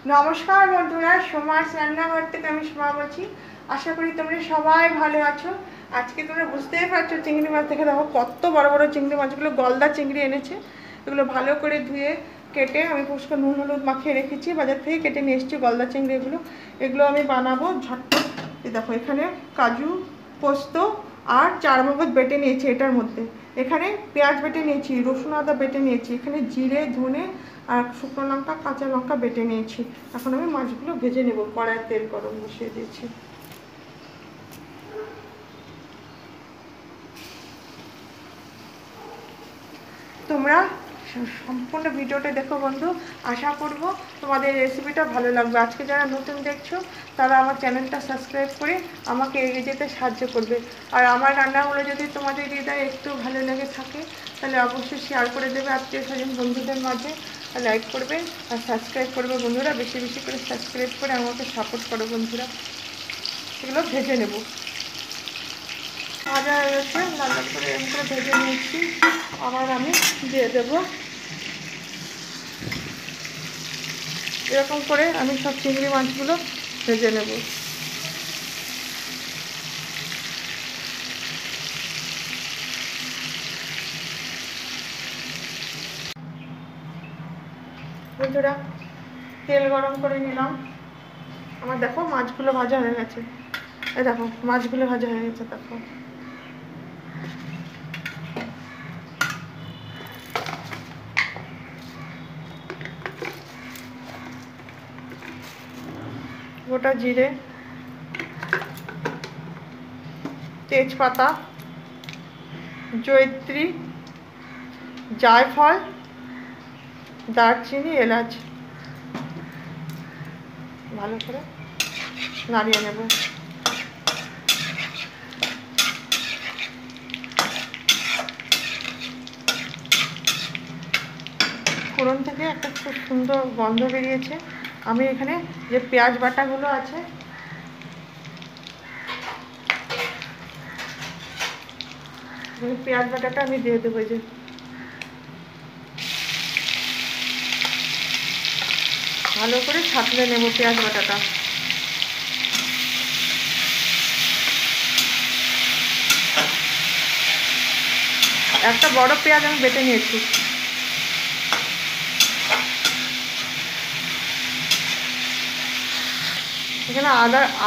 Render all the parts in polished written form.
নমস্কার বন্ধুরা, সোমার রান্নাঘর থেকে আমি সোমা বলছি। আশা করি তোমরা সবাই ভালো আছো। আজকে তোমরা বুঝতেই পারছো চিংড়ি মাছ দেখে দেখো কত বড় বড় চিংড়ি মাছগুলো, গলদা চিংড়ি এনেছে। এগুলো ভালো করে ধুয়ে কেটে আমি পরিষ্কার নুন হলুদ মাখিয়ে রেখেছি, বাজার থেকে কেটে নিয়ে এসেছি গলদা চিংড়ি। এগুলো আমি বানাবো ঝটপট। দেখো এখানে কাজু, পোস্ত আর চারমগজ বেটে নিয়েছি এটার মধ্যে। এখানে পেঁয়াজ বেটে নিয়েছি, রসুন আদা বেটে নিয়েছি, এখানে জিরে ধনে আর শুকনো লঙ্কা কাঁচা লঙ্কা বেটে নিয়েছি। এখন আমি মাছগুলো ভেজে নেব। কড়াইয়ে তেল গরম বসিয়ে দিয়েছি। তোমরা সম্পূর্ণ ভিডিওটা দেখো বন্ধু। আশা করব তোমাদের রেসিপিটা ভালো লাগবে। আজকে যারা নতুন দেখছো তারা আমার চ্যানেলটা সাবস্ক্রাইব করে আমাকে এগিয়ে যেতে সাহায্য করবে। আর আমার রান্নাগুলো যদি তোমাদের হৃদয়ে একটু ভালো লেগে থাকে তাহলে অবশ্যই শেয়ার করে দেবে আত্মীয় স্বজন বন্ধুদের মাঝে, লাইক করবে আর সাবস্ক্রাইব করবে বন্ধুরা। বেশি বেশি করে সাবস্ক্রাইব করে আমাকে সাপোর্ট করো বন্ধুরা। এগুলো ভেজে নেব। ভাজা হয়ে গেছে, লাল লাল করে এরকম করে ভেজে নিয়েছি। আবার আমি দিয়ে দেবো। এরকম করে আমি সব চিংড়ি মাছগুলো ভেজে নেব। বন্ধুরা তেল গরম করে নিলাম। আমার দেখো মাছগুলো ভাজা হয়ে গেছে। এই দেখো মাছগুলো ভাজা হয়ে গেছে। দেখো গোটা জিরে, তেজপাতা, জয়িত্রী, জায়ফল, দারচিনি, এলাচ ভালো করে নাড়িয়ে নেব। ফোড়ন থেকে একটা খুব সুন্দর গন্ধ বেরিয়েছে। আমি এখানে যে পেঁয়াজ বাটাগুলো আছে পেঁয়াজ বাটাটা আমি দিয়ে দেবো। যে ভালো করে ছাতলে নেব পেঁয়াজ বাটাটা। একটা বড় পেঁয়াজ আমি বেটে নিয়েছি। এখানে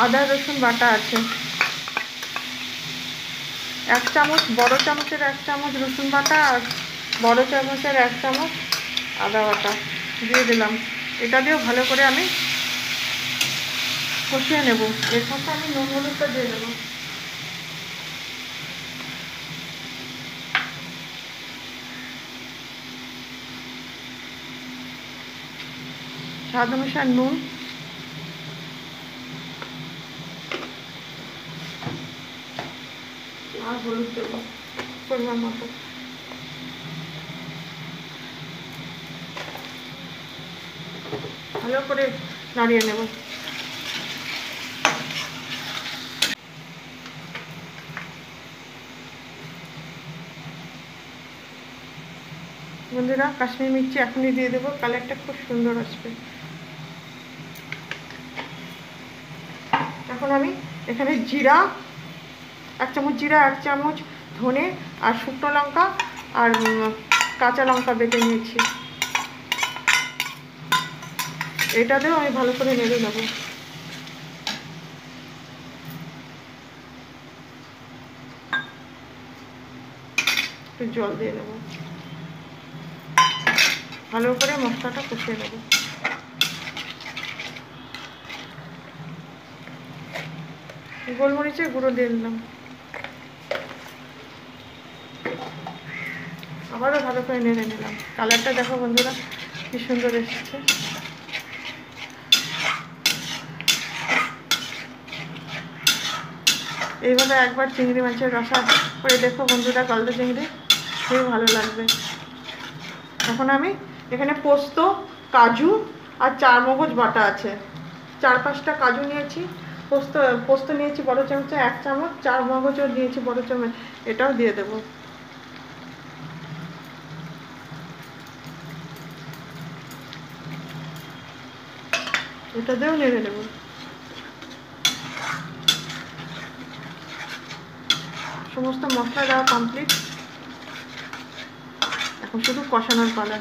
আদা রসুন বাটা আছে। 1 চামচ, বড় চামচের 1 চামচ রসুন বাটা আর বড় চামচের 1 চামচ আদা বাটা দিয়ে দিলাম। এটা দিয়েও ভালো করে আমি কষিয়ে নেব। এর সাথে আমি নুন হলুদটা দিয়ে দেবো। স্বাদ অনুসার নুন, আর হলুদ দেবো পরিমাণ মতো। ভালো করে নাড়িয়ে নেব। বন্ধুরা কাশ্মীরি মির্চি এখনই দিয়ে দেবো, কালারটা খুব সুন্দর আসবে। এখন আমি এখানে জিরা 1 চামচ, জিরা 1 চামচ, ধনে আর শুকনো লঙ্কা আর কাঁচা লঙ্কা বেটে নিয়েছি। এটাতেও আমি ভালো করে নেড়ে নেব। একটু জল দিয়ে নেব। ভালো করে মশলাটা কষিয়ে নেব। গোলমরিচের গুঁড়ো দিয়ে দিলাম। আবারও ভালো করে নেড়ে নিলাম। কালারটা দেখো বন্ধুরা কি সুন্দর এসেছে। এইভাবে একবার চিংড়ি মাছের রসা করে দেখো বন্ধুরা, গলদা চিংড়ি, খুবই ভালো লাগবে। এখন আমি এখানে পোস্ত, কাজু আর চারমগজ বাটা আছে। 4-5টা কাজু নিয়েছি, পোস্ত নিয়েছি বড় চামচে 1 চামচ, চারমগজও নিয়েছি বড় চামচ, এটাও দিয়ে দেবো। এটা দিয়েও নেড়ে নেব। সমস্ত মশলা দেওয়া কমপ্লিট, এখন শুধু কষানোর পালা।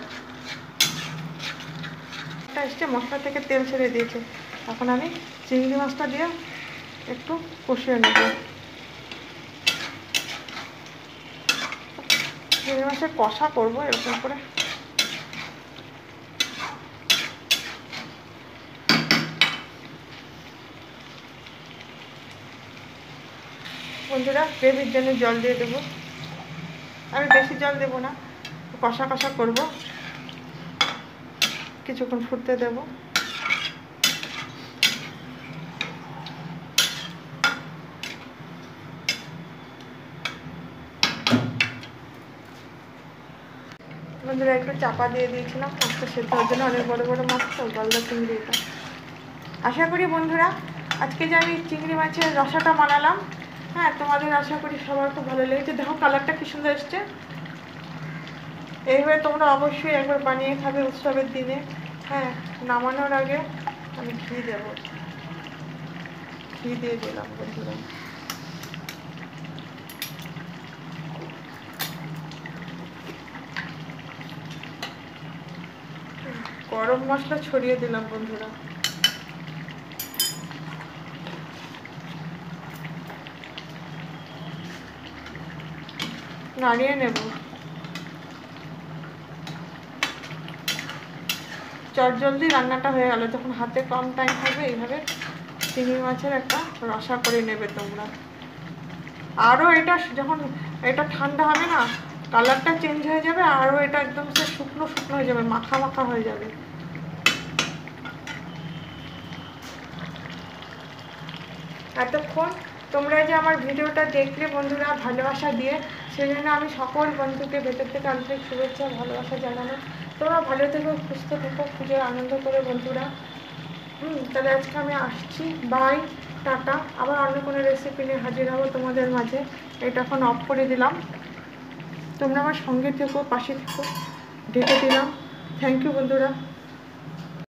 এসছে মশলা থেকে তেল ছেড়ে দিয়েছে, এখন আমি চিংড়ি মাছটা দিয়ে একটু কষিয়ে নেব। চিংড়ি মাছের কষা করবো এরকম করে। বন্ধুরা গ্রেভির জন্য জল দিয়ে দেবো, আমি বেশি জল দেবো না, কষা কষা করবো, কিছুক্ষণ ফুটতে দেবো। বন্ধুরা একটু চাপা দিয়ে দিয়েছিলাম মাছটা সেদ্ধ হওয়ার জন্য, অনেক বড় বড় মাছ তো, গলদা চিংড়ি এটা। আশা করি বন্ধুরা আজকে যে আমি চিংড়ি মাছের রসাটা বানালাম, হ্যাঁ তোমাদের আশা করি সবার খুব ভালো লেগেছে। দেখো কালারটা কি সুন্দর এসছে। এইভাবে তোমরা অবশ্যই একবার বানিয়ে খাবে উৎসবের দিনে। হ্যাঁ, নামানোর আগে আমি ঘি দেবো, ঘি দিয়ে দিলাম বন্ধুরা। গরম মশলা ছড়িয়ে দিলাম বন্ধুরা। নাড়িয়ে নেব। চটজলদি রান্নাটা হয়ে গেল। যখন হাতে কম টাইম থাকবে এইভাবে চিংড়ি মাছের একটা রসা করে নেবে তোমরা। আরও এটা যখন এটা ঠান্ডা হবে না, কালারটা চেঞ্জ হয়ে যাবে, আরও এটা একদম সে শুকনো শুকনো হয়ে যাবে, মাখা মাখা হয়ে যাবে। এতক্ষণ তোমরা যে আমার ভিডিওটা দেখলে বন্ধুরা ভালোবাসা দিয়ে, সেই জন্য আমি সকল বন্ধুকে ভেতর থেকে আন্তরিক শুভেচ্ছা ভালোবাসা জানানো। তোমরা ভালো থেকো, সুস্থ থেকো, পুজোর আনন্দ করে বন্ধুরা। তাহলে আজকে আমি আসছি, বাই, টাটা। আবার অন্য কোনো রেসিপি নিয়ে হাজির হবো তোমাদের মাঝে। এটা এখন অফ করে দিলাম। তোমরা আমার সঙ্গে থেকো, পাশে থেকো, ঢেকে দিলাম। থ্যাংক ইউ বন্ধুরা।